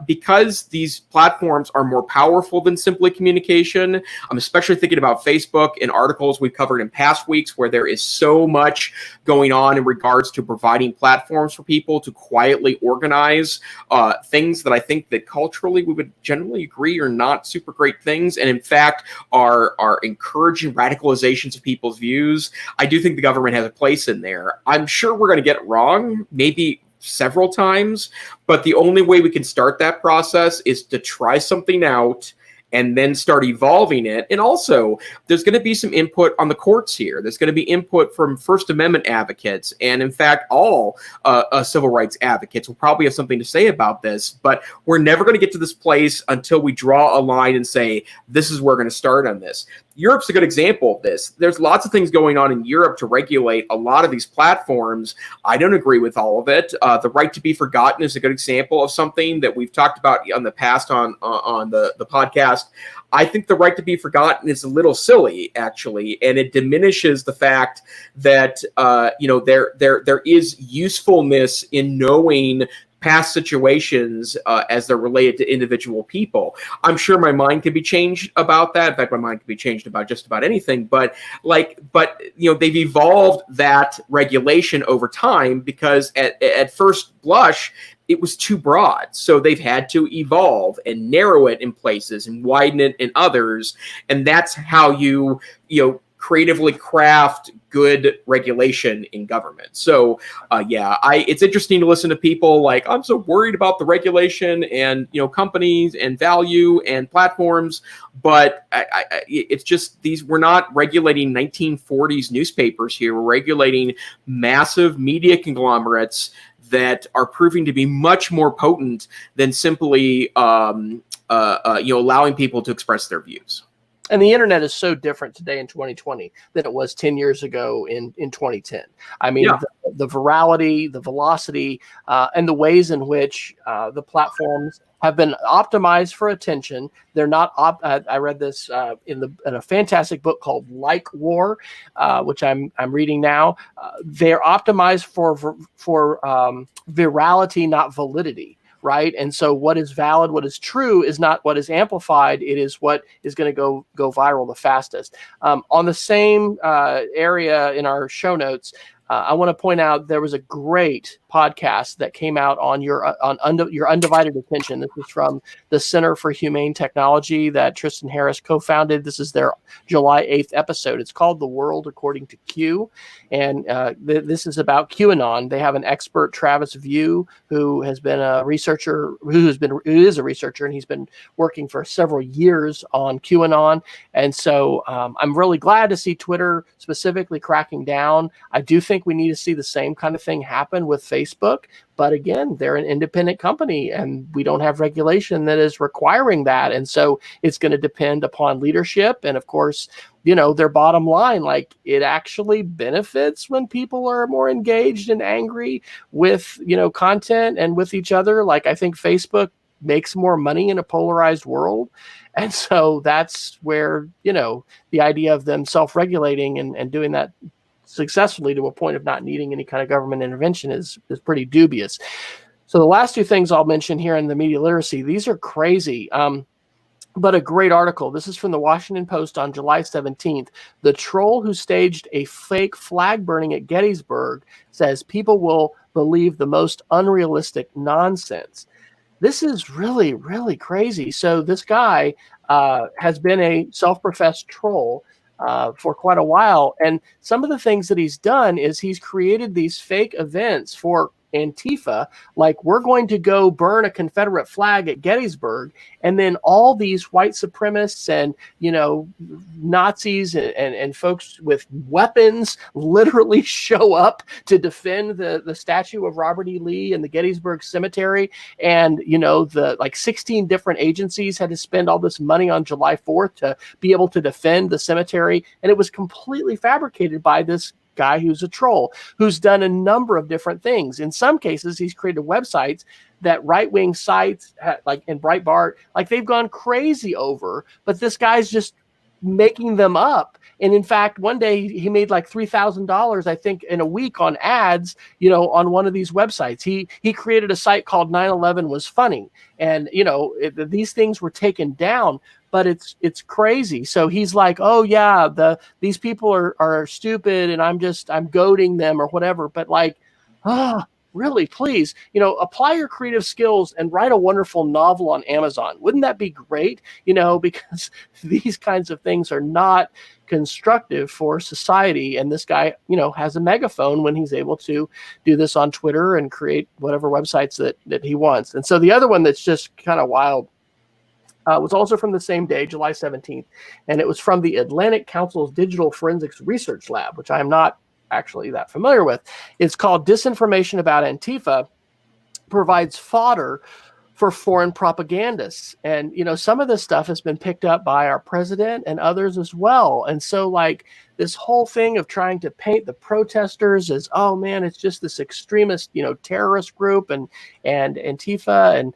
because these platforms are more powerful than simply communication, I'm especially thinking about Facebook and articles we've covered in past weeks where there is so much going on in regards to providing platforms for people to quietly organize things that I think that culturally we would generally agree are not super great things, and in fact are encouraging radicalizations of people's views. I do think the government has a place in there. I'm sure we're going to get it wrong, maybe several times, but the only way we can start that process is to try something out and then start evolving it. And also, there's going to be some input on the courts here. There's going to be input from First Amendment advocates. And in fact, all civil rights advocates will probably have something to say about this. But we're never going to get to this place until we draw a line and say, this is where we're going to start on this. Europe's a good example of this. There's lots of things going on in Europe to regulate a lot of these platforms. I don't agree with all of it. The right to be forgotten is a good example of something that we've talked about in the past on the podcast. I think the right to be forgotten is a little silly, actually, and it diminishes the fact that there is usefulness in knowing past situations as they're related to individual people. I'm sure my mind can be changed about that. In fact, my mind can be changed about just about anything. But they've evolved that regulation over time because at first blush, it was too broad. So they've had to evolve and narrow it in places and widen it in others. And that's how you creatively craft good regulation in government. So it's interesting to listen to people like, I'm so worried about the regulation and companies and value and platforms, but it's just we're not regulating 1940s newspapers here. We're regulating massive media conglomerates that are proving to be much more potent than simply allowing people to express their views. And the internet is so different today in 2020 than it was 10 years ago in 2010. I mean, the virality, the velocity, and the ways in which the platforms have been optimized for attention. They're not. I read this in a fantastic book called Like War, which I'm reading now. They're optimized for virality, not validity. Right. And so what is valid, what is true is not what is amplified. It is what is going to go viral the fastest. On the same area in our show notes, I want to point out there was a great podcast that came out on your undivided attention. This is from the Center for Humane Technology that Tristan Harris co-founded. This is their July 8th episode. It's called The World According to Q, and this is about QAnon. They have an expert, Travis View, who has been a researcher, who is a researcher, and he's been working for several years on QAnon. And so I'm really glad to see Twitter specifically cracking down. I do think we need to see the same kind of thing happen with Facebook. But again, they're an independent company and we don't have regulation that is requiring that. And so it's going to depend upon leadership. And of course, their bottom line, like it actually benefits when people are more engaged and angry with, content and with each other. Like I think Facebook makes more money in a polarized world. And so that's where, the idea of them self-regulating and doing that successfully to a point of not needing any kind of government intervention is pretty dubious. So the last two things I'll mention here in the media literacy, these are crazy, but a great article. This is from the Washington Post on July 17th. The troll who staged a fake flag burning at Gettysburg says people will believe the most unrealistic nonsense. This is really, really crazy. So this guy has been a self-professed troll for quite a while. And some of the things that he's done is he's created these fake events for Antifa, like we're going to go burn a Confederate flag at Gettysburg, and then all these white supremacists and Nazis and folks with weapons literally show up to defend the statue of Robert E. Lee in the Gettysburg Cemetery. And the 16 different agencies had to spend all this money on July 4th to be able to defend the cemetery, and it was completely fabricated by this guy who's a troll, who's done a number of different things. In some cases, he's created websites that right-wing sites, like in Breitbart, like they've gone crazy over, but this guy's just making them up. And in fact, one day he made like $3,000, I think, in a week on ads, on one of these websites. He created a site called 9/11 Was Funny. And, these things were taken down, but it's crazy. So he's like, oh yeah, these people are stupid and I'm goading them or whatever. But really, please, apply your creative skills and write a wonderful novel on Amazon. Wouldn't that be great? Because these kinds of things are not constructive for society. And this guy, has a megaphone when he's able to do this on Twitter and create whatever websites that he wants. And so the other one that's just kind of wild was also from the same day, July 17th. And it was from the Atlantic Council's Digital Forensics Research Lab, which I am not actually that familiar with. It's called Disinformation About Antifa Provides Fodder for Foreign Propagandists. And, some of this stuff has been picked up by our president and others as well. And so this whole thing of trying to paint the protesters as, oh man, it's just this extremist, terrorist group and Antifa, and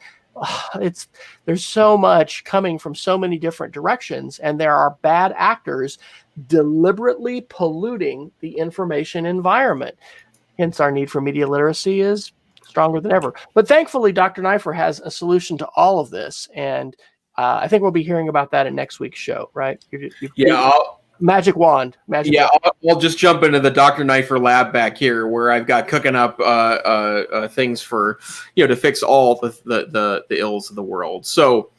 there's so much coming from so many different directions, and there are bad actors deliberately polluting the information environment. Hence, our need for media literacy is stronger than ever. But thankfully, Dr. Neiffer has a solution to all of this, and I think we'll be hearing about that in next week's show, right? Magic wand. I'll just jump into the Dr. Neiffer lab back here, where I've got cooking up things for to fix all the ills of the world. So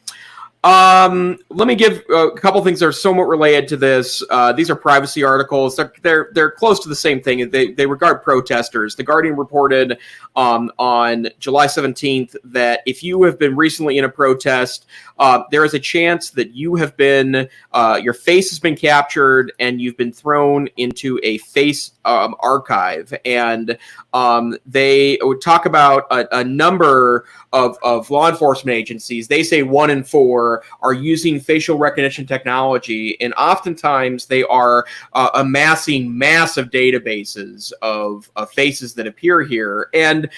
let me give a couple things that are somewhat related to this. These are privacy articles. They're close to the same thing. They regard protesters. The Guardian reported on July 17th that if you have been recently in a protest, there is a chance that you have been, your face has been captured and you've been thrown into a face archive. And they would talk about a number of law enforcement agencies. They say 1 in 4 are using facial recognition technology, and oftentimes they are amassing massive databases of faces that appear here. And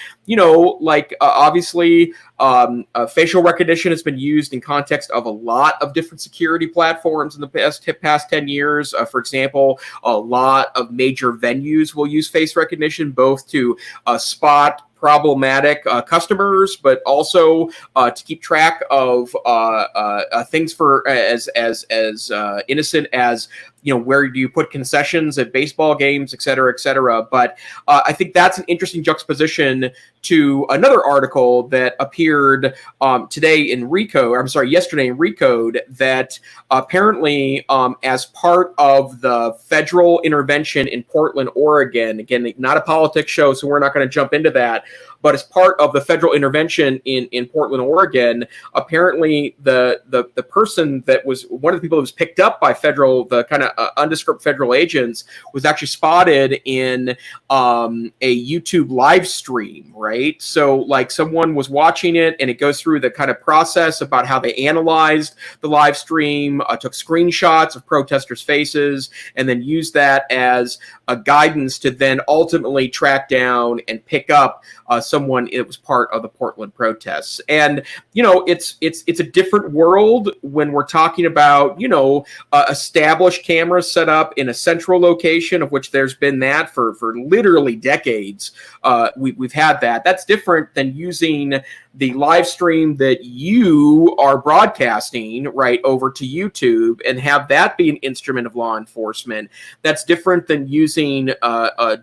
obviously facial recognition has been used in context of a lot of different security platforms in the past 10 years. For example, a lot of major venues will use face recognition both to spot problematic customers, but also to keep track of things for as innocent as where do you put concessions at baseball games, et cetera, et cetera. But I think that's an interesting juxtaposition to another article that appeared yesterday in Recode, that apparently as part of the federal intervention in Portland, Oregon, again, not a politics show, so we're not going to jump into that, but as part of the federal intervention in Portland, Oregon, apparently the person that was one of the people that was picked up by the kind of undescript federal agents was actually spotted in a YouTube live stream, right? So someone was watching it, and it goes through the kind of process about how they analyzed the live stream, took screenshots of protesters' faces, and then used that as a guidance to then ultimately track down and pick up someone that was part of the Portland protests. And it's a different world when we're talking about established cameras set up in a central location, of which there's been that for literally decades. We've had that. That's different than using the live stream that you are broadcasting right over to YouTube and have that be an instrument of law enforcement. That's different than using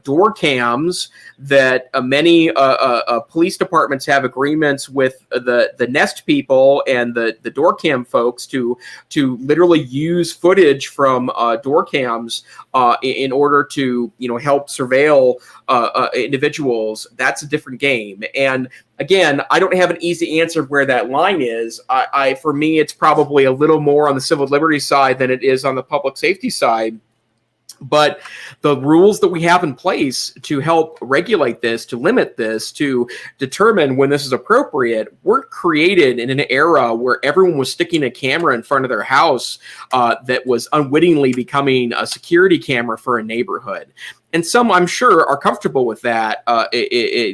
door cams that many police departments have agreements with the Nest people and the door cam folks to literally use footage from door cams in order to help surveil individuals, that's a different game. And again, I don't have an easy answer where that line is. For me, it's probably a little more on the civil liberties side than it is on the public safety side. But the rules that we have in place to help regulate this, to limit this, to determine when this is appropriate, were created in an era where everyone was sticking a camera in front of their house that was unwittingly becoming a security camera for a neighborhood. And some, I'm sure, are comfortable with that,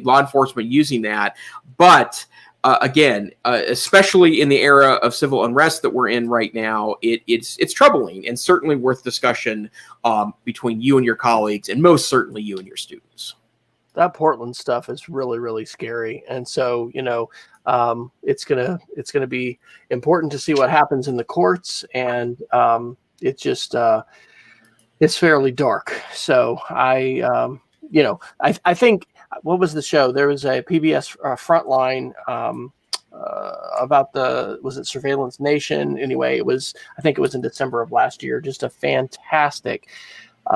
law enforcement using that. But again, especially in the era of civil unrest that we're in right now, it's troubling and certainly worth discussion between you and your colleagues, and most certainly you and your students. That Portland stuff is really, really scary, and so it's gonna be important to see what happens in the courts, and it's fairly dark. So I think. What was the show? There was a PBS Frontline about was it Surveillance Nation? Anyway, I think it was in December of last year. Just a fantastic,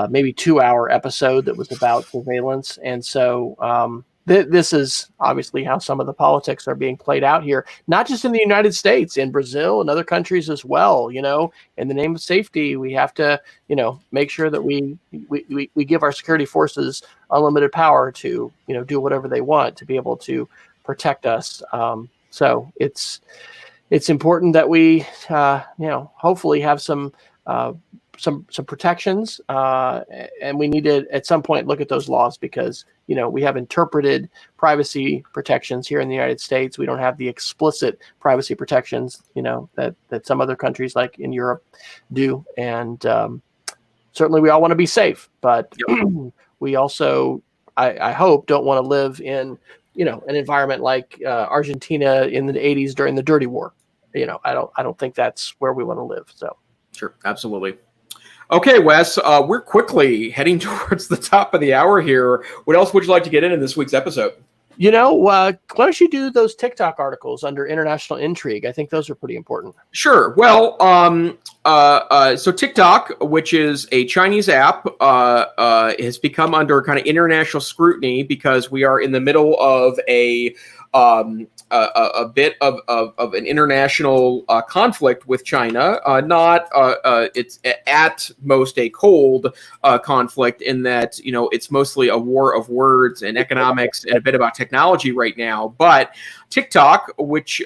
maybe 2-hour episode that was about surveillance. And so this is obviously how some of the politics are being played out here, not just in the United States, in Brazil and other countries as well. In the name of safety, we have to, make sure that we give our security forces unlimited power to, do whatever they want to be able to protect us. So it's important that we, hopefully have some protections, and we need to at some point look at those laws because we have interpreted privacy protections here in the United States. We don't have the explicit privacy protections that some other countries like in Europe do, and certainly we all want to be safe, but we also I hope don't want to live in an environment like Argentina in the 80s during the Dirty War. I don't think that's where we want to live. So sure, absolutely. Okay, Wes, we're quickly heading towards the top of the hour here. What else would you like to get in this week's episode? Why don't you do those TikTok articles under international intrigue? I think those are pretty important. Sure. Well, so TikTok, which is a Chinese app, has become under kind of international scrutiny because we are in the middle of a bit of an international conflict with China. It's at most a cold conflict in that, it's mostly a war of words and economics and a bit about technology right now. But TikTok, which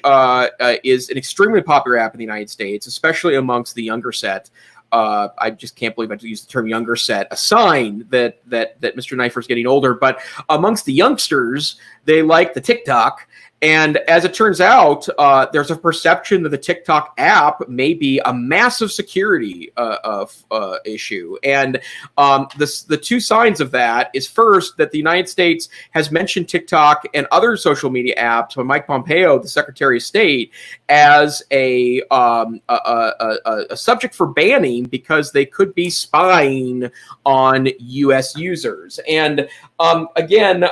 is an extremely popular app in the United States, especially amongst the younger set. I just can't believe I used the term younger set, a sign that Mr. Neiffer is getting older. But amongst the youngsters, they like the TikTok. And as it turns out, there's a perception that the TikTok app may be a massive security issue. And the two signs of that is first, that the United States has mentioned TikTok and other social media apps by Mike Pompeo, the Secretary of State, as a subject for banning because they could be spying on U.S. users. And again,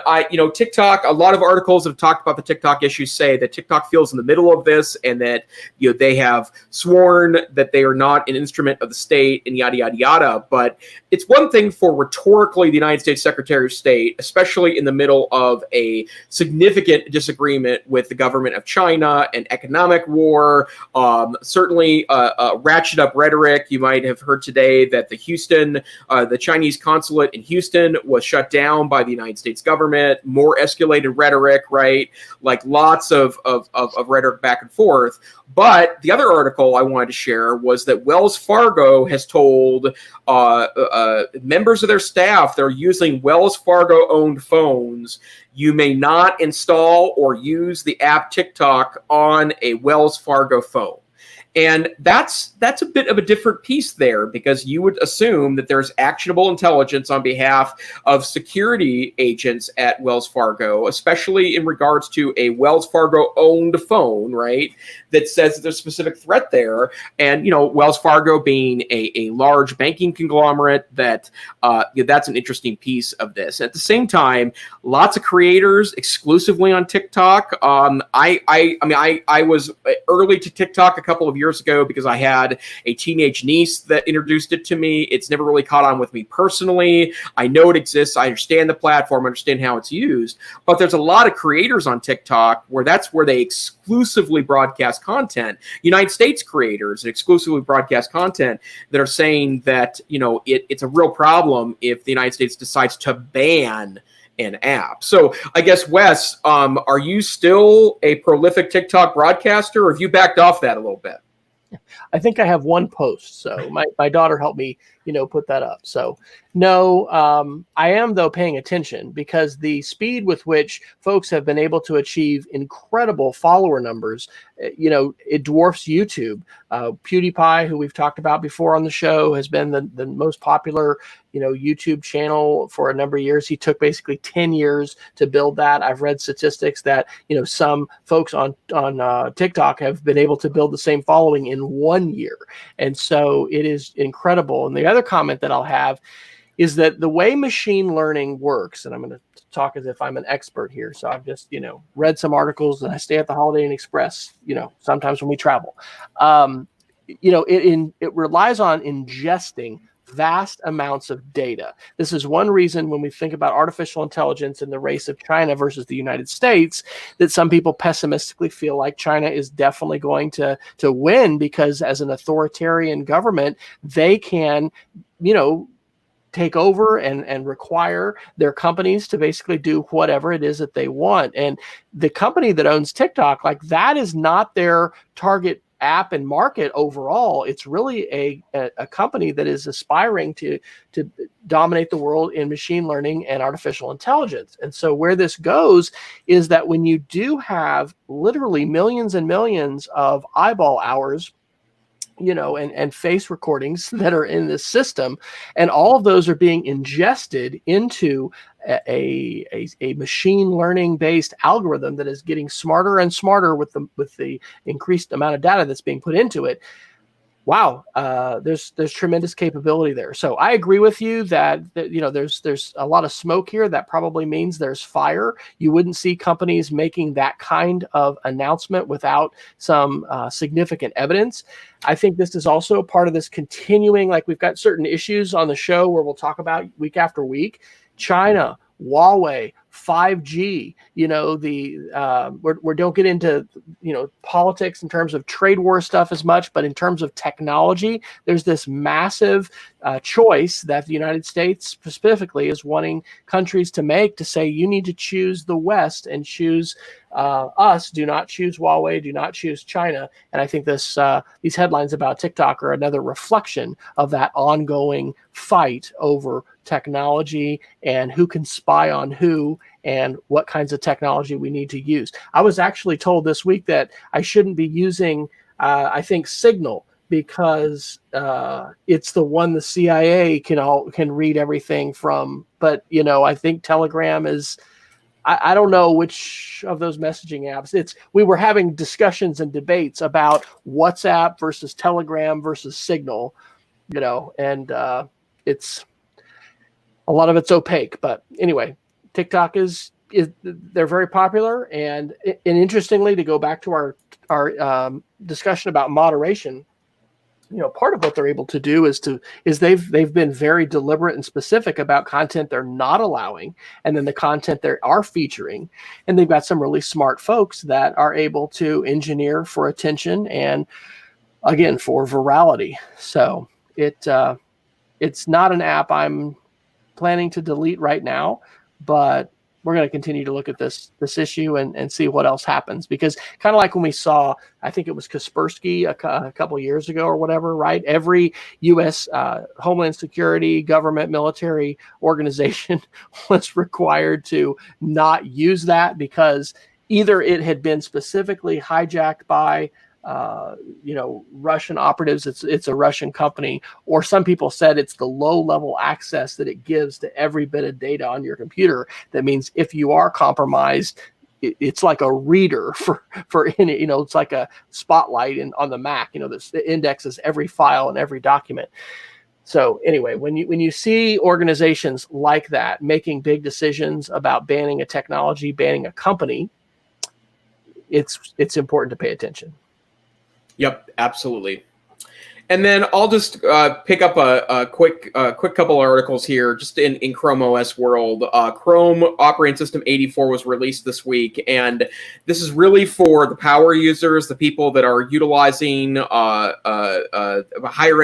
TikTok, a lot of articles have talked about the TikTok issues, say that TikTok feels in the middle of this and that they have sworn that they are not an instrument of the state and yada, yada, yada. But it's one thing for rhetorically the United States Secretary of State, especially in the middle of a significant disagreement with the government of China and economic war, certainly ratchet up rhetoric. You might have heard today that the Chinese consulate in Houston was shut down by the United States government, more escalated rhetoric, right? Like lots of rhetoric back and forth. But the other article I wanted to share was that Wells Fargo has told members of their staff that are using Wells Fargo-owned phones, you may not install or use the app TikTok on a Wells Fargo phone. And that's a bit of a different piece there, because you would assume that there's actionable intelligence on behalf of security agents at Wells Fargo, especially in regards to a Wells Fargo-owned phone, right, that says that there's a specific threat there. And, Wells Fargo being a large banking conglomerate, that's an interesting piece of this. At the same time, lots of creators exclusively on TikTok. I was early to TikTok a couple of years years ago because I had a teenage niece that introduced it to me. It's never really caught on with me personally. I know it exists. I understand the platform, understand how it's used. But there's a lot of creators on TikTok where that's where they exclusively broadcast content. United States creators exclusively broadcast content that are saying that, it's a real problem if the United States decides to ban an app. So I guess, Wes, are you still a prolific TikTok broadcaster, or have you backed off that a little bit? I think I have one post. So my daughter helped me, put that up. So no, I am though paying attention because the speed with which folks have been able to achieve incredible follower numbers, it dwarfs YouTube. PewDiePie, who we've talked about before on the show, has been the most popular, YouTube channel for a number of years. He took basically 10 years to build that. I've read statistics that, some folks on TikTok have been able to build the same following in 1 year. And so it is incredible. And the other comment that I'll have is that the way machine learning works, and I'm going to talk as if I'm an expert here. So I've just, read some articles, and I stay at the Holiday Inn Express, sometimes when we travel. It relies on ingesting vast amounts of data. This is one reason when we think about artificial intelligence and the race of China versus the United States, that some people pessimistically feel like China is definitely going to win, because as an authoritarian government, they can, take over and require their companies to basically do whatever it is that they want. And the company that owns TikTok, like, that is not their target app and market overall. It's really a company that is aspiring to dominate the world in machine learning and artificial intelligence. And so where this goes is that when you do have literally millions and millions of eyeball hours, and face recordings that are in this system, and all of those are being ingested into a machine learning based algorithm that is getting smarter and smarter with the increased amount of data that's being put into it. Wow, there's tremendous capability there. So I agree with you that there's a lot of smoke here. That probably means there's fire. You wouldn't see companies making that kind of announcement without some significant evidence. I think this is also a part of this continuing, like, we've got certain issues on the show where we'll talk about week after week. China, Huawei, 5G, we don't get into, politics in terms of trade war stuff as much, but in terms of technology, there's this massive choice that the United States specifically is wanting countries to make, to say, you need to choose the West and choose us. Do not choose Huawei. Do not choose China. And I think these headlines about TikTok are another reflection of that ongoing fight over technology and who can spy on who and what kinds of technology we need to use. I was actually told this week that I shouldn't be using, I think, Signal, because it's the one the CIA can read everything from. But, I think Telegram is, I don't know which of those messaging apps. We were having discussions and debates about WhatsApp versus Telegram versus Signal, and it's a lot of it's opaque. But anyway, TikTok is they're very popular, and interestingly, to go back to our discussion about moderation, part of what they're able to do is they've been very deliberate and specific about content they're not allowing, and then the content they are featuring, and they've got some really smart folks that are able to engineer for attention and, again, for virality. So it's not an app I'm planning to delete right now, but we're going to continue to look at this issue and see what else happens, because kind of like when we saw, I think it was Kaspersky a couple of years ago or whatever, right? Every U.S. Homeland Security, government, military organization was required to not use that because either it had been specifically hijacked by Russian operatives. It's a Russian company, or some people said it's the low level access that it gives to every bit of data on your computer. That means if you are compromised, it's like a reader for any, it's like a spotlight on the Mac, that indexes every file and every document. So anyway, when you see organizations like that making big decisions about banning a technology, banning a company, it's important to pay attention. Yep, absolutely. And then I'll just pick up a quick couple articles here, just in Chrome OS world. Chrome operating system 84 was released this week, and this is really for the power users, the people that are utilizing higher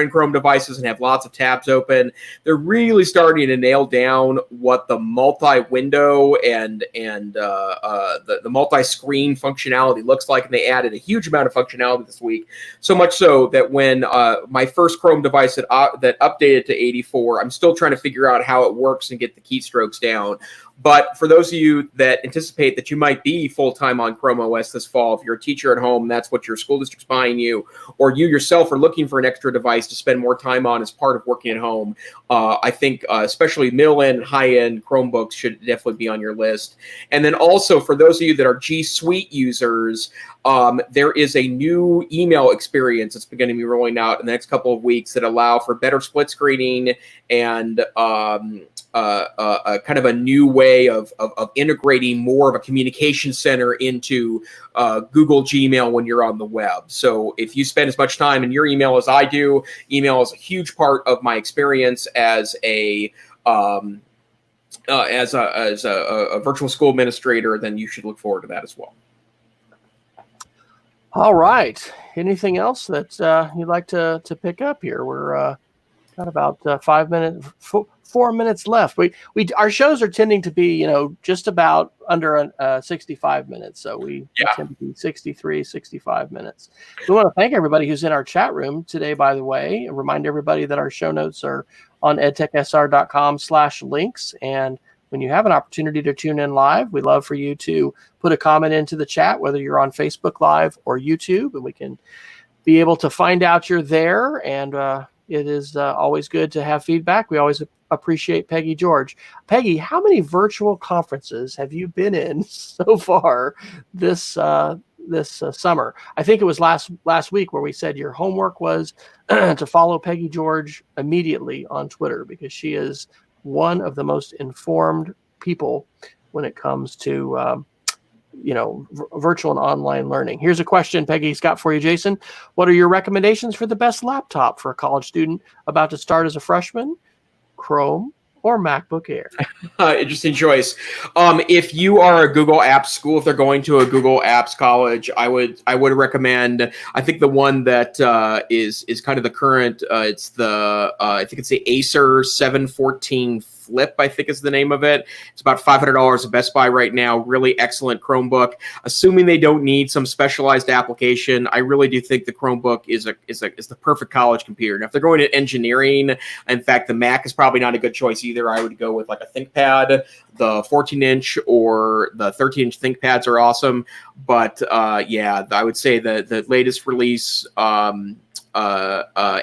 end Chrome devices and have lots of tabs open. They're really starting to nail down what the multi-window and the multi-screen functionality looks like, and they added a huge amount of functionality this week. So much so that when my first Chrome device that updated to 84, I'm still trying to figure out how it works and get the keystrokes down. But for those of you that anticipate that you might be full-time on Chrome OS this fall, if you're a teacher at home, that's what your school district's buying you, or you yourself are looking for an extra device to spend more time on as part of working at home, I think especially middle-end, high-end Chromebooks should definitely be on your list. And then also for those of you that are G Suite users, there is a new email experience that's going to be rolling out in the next couple of weeks that allow for better split screening and kind of a new way of integrating more of a communication center into Google Gmail when you're on the web. So if you spend as much time in your email as I do, email is a huge part of my experience as a virtual school administrator, then you should look forward to that as well. All right. Anything else that you'd like to pick up here? We're got about 4 minutes left. Our shows are tending to be, just about under 65 minutes. So we tend to be 63, 65 minutes. We want to thank everybody who's in our chat room today, by the way, and remind everybody that our show notes are on edtechsr.com/links. And when you have an opportunity to tune in live, we'd love for you to put a comment into the chat, whether you're on Facebook Live or YouTube, and we can be able to find out you're there. And it is always good to have feedback. We always appreciate Peggy George. Peggy, how many virtual conferences have you been in so far this summer? I think it was last week where we said your homework was to follow Peggy George immediately on Twitter, because she is one of the most informed people when it comes to virtual and online learning. Here's a question Peggy's got for you, Jason. What are your recommendations for the best laptop for a college student about to start as a freshman? Chrome or MacBook Air? Interesting choice. If you are a Google Apps school, if they're going to a Google Apps college, I would recommend. I think the one that is kind of the current. It's the I think it's the Acer 714 Flip, I think is the name of it. It's about $500 at Best Buy right now. Really excellent Chromebook. Assuming they don't need some specialized application, I really do think the Chromebook is the perfect college computer. Now, if they're going to engineering, in fact, the Mac is probably not a good choice either. I would go with like a ThinkPad. The 14-inch or the 13-inch ThinkPads are awesome. But I would say the latest release,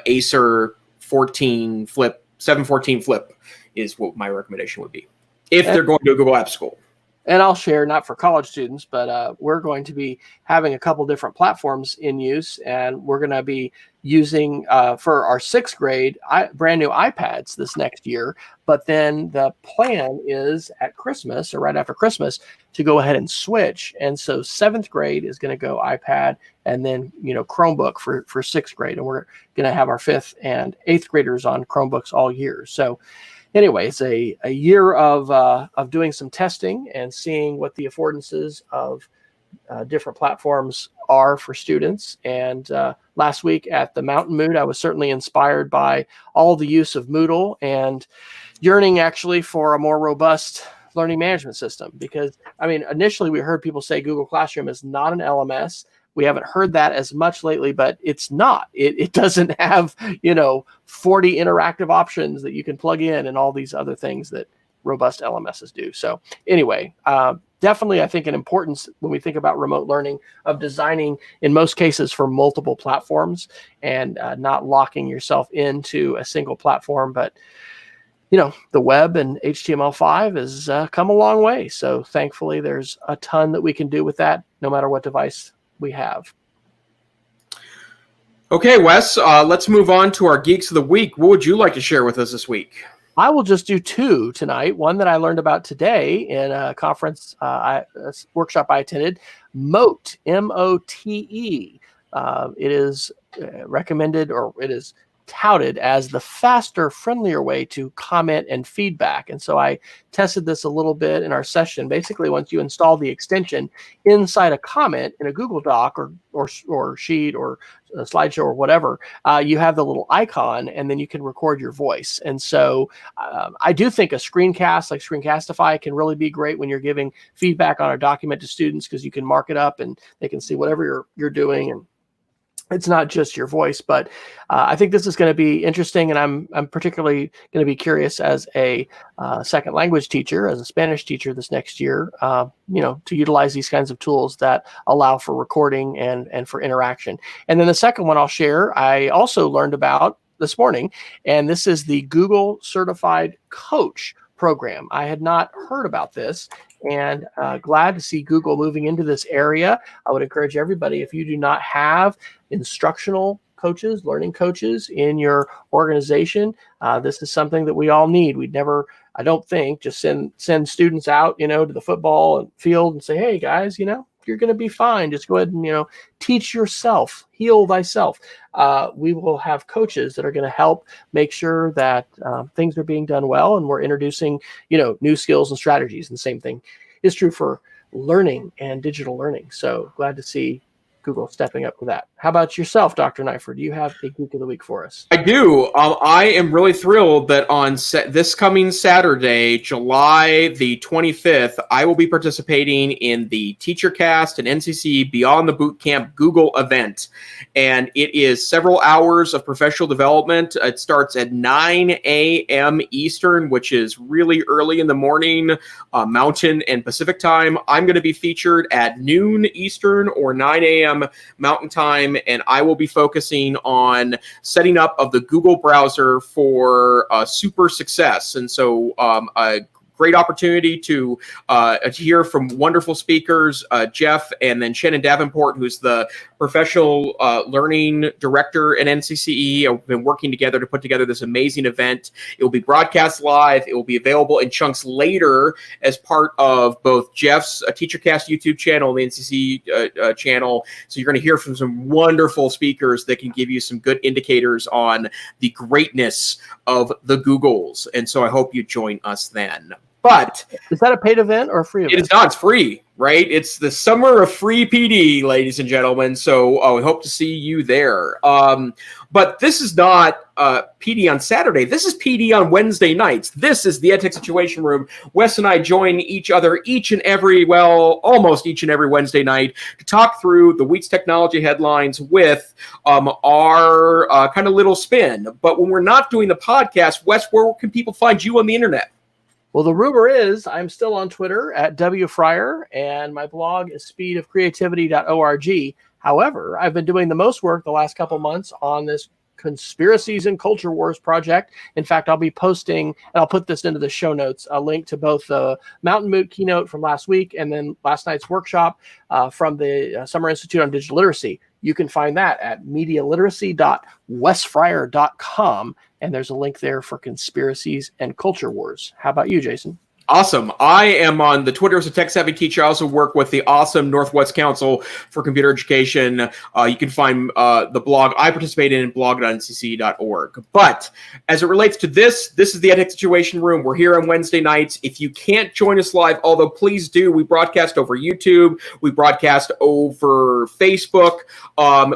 Acer 714 Flip is what my recommendation would be if they're going to a Google Apps school. And I'll share, not for college students, but we're going to be having a couple different platforms in use, and we're going to be using for our 6th grade brand new iPads this next year. But then the plan is at Christmas or right after Christmas to go ahead and switch. And so 7th grade is going to go iPad, and then Chromebook for 6th grade, and we're going to have our 5th and 8th graders on Chromebooks all year. So anyway, it's a year of doing some testing and seeing what the affordances of different platforms are for students. And last week at the Mountain Mood, I was certainly inspired by all the use of Moodle and yearning actually for a more robust learning management system. Because, initially we heard people say Google Classroom is not an LMS. We haven't heard that as much lately, but it's not. It doesn't have, 40 interactive options that you can plug in and all these other things that robust LMSs do. So anyway, definitely, I think an importance when we think about remote learning of designing, in most cases, for multiple platforms and not locking yourself into a single platform. But, the web and HTML5 has come a long way. So thankfully, there's a ton that we can do with that, no matter what device we have. Okay, Wes, let's move on to our Geeks of the Week. What would you like to share with us this week? I will just do 2 tonight. One that I learned about today in a conference, a workshop I attended, Mote, M-O-T-E. it is recommended, or it is touted as the faster, friendlier way to comment and feedback. And so I tested this a little bit in our session. Basically, once you install the extension inside a comment in a Google Doc or sheet or a slideshow or whatever, you have the little icon, and then you can record your voice. And so I do think a screencast like Screencastify can really be great when you're giving feedback on a document to students, because you can mark it up and they can see whatever you're doing, and it's not just your voice. But I think this is going to be interesting, and I'm particularly going to be curious as a second language teacher, as a Spanish teacher this next year, to utilize these kinds of tools that allow for recording and for interaction. And then the second one I'll share, I also learned about this morning, and this is the Google Certified Coach program. I had not heard about this, and glad to see Google moving into this area. I would encourage everybody, if you do not have instructional coaches, learning coaches in your organization, this is something that we all need. We'd never, I don't think, just send students out, to the football field and say, hey guys, you're going to be fine. Just go ahead and, teach yourself, heal thyself. We will have coaches that are going to help make sure that things are being done well, and we're introducing, new skills and strategies. And the same thing is true for learning and digital learning. So glad to see Google stepping up with that. How about yourself, Dr. Neiffer? Do you have a Geek of the Week for us? I do. I am really thrilled that on this coming Saturday, July the 25th, I will be participating in the TeacherCast and NCC Beyond the Bootcamp Google event. And it is several hours of professional development. It starts at 9 a.m. Eastern, which is really early in the morning, Mountain and Pacific time. I'm going to be featured at noon Eastern or 9 a.m. Mountain time, and I will be focusing on setting up of the Google browser for super success. And so a great opportunity to hear from wonderful speakers, Jeff, and then Shannon Davenport, who's the professional learning director at NCCE. We've been working together to put together this amazing event. It will be broadcast live. It will be available in chunks later as part of both Jeff's TeacherCast YouTube channel and the NCCE channel. So you're going to hear from some wonderful speakers that can give you some good indicators on the greatness of the Googles. And so I hope you join us then. But is that a paid event or a free event? It is not. It's free, right? It's the summer of free PD, ladies and gentlemen. So we hope to see you there. But this is not PD on Saturday. This is PD on Wednesday nights. This is the EdTech Situation Room. Wes and I join each other almost each and every Wednesday night to talk through the week's technology headlines with our kind of little spin. But when we're not doing the podcast, Wes, where can people find you on the internet? Well, the rumor is I'm still on Twitter at WFryer, and my blog is speedofcreativity.org. However, I've been doing the most work the last couple months on this Conspiracies and Culture Wars project. In fact, I'll be posting, and I'll put this into the show notes, a link to both the Mountain Moot keynote from last week and then last night's workshop from the Summer Institute on Digital Literacy. You can find that at medialiteracy.wesfryer.com, and there's a link there for Conspiracies and Culture Wars. How about you, Jason? Awesome. I am on the Twitter as a tech savvy teacher. I also work with the awesome Northwest Council for Computer Education. You can find the blog I participate in blog.ncc.org. But as it relates to this is the EdTech Situation Room. We're here on Wednesday nights. If you can't join us live, although please do, we broadcast over YouTube. We broadcast over Facebook.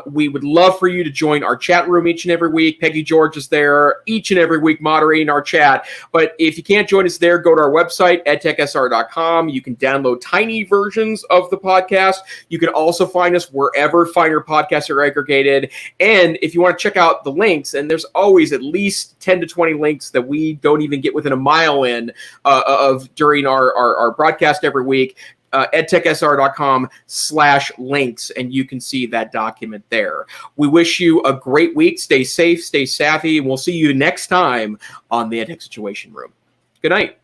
We would love for you to join our chat room each and every week. Peggy George is there each and every week moderating our chat. But if you can't join us there, go to our website, edtechsr.com. You can download tiny versions of the podcast. You can also find us wherever finer podcasts are aggregated. And if you want to check out the links, and there's always at least 10 to 20 links that we don't even get within a mile in of during our broadcast every week, edtechsr.com/links, and you can see that document there. We wish you a great week. Stay safe, stay savvy, and we'll see you next time on the EdTech Situation Room. Good night.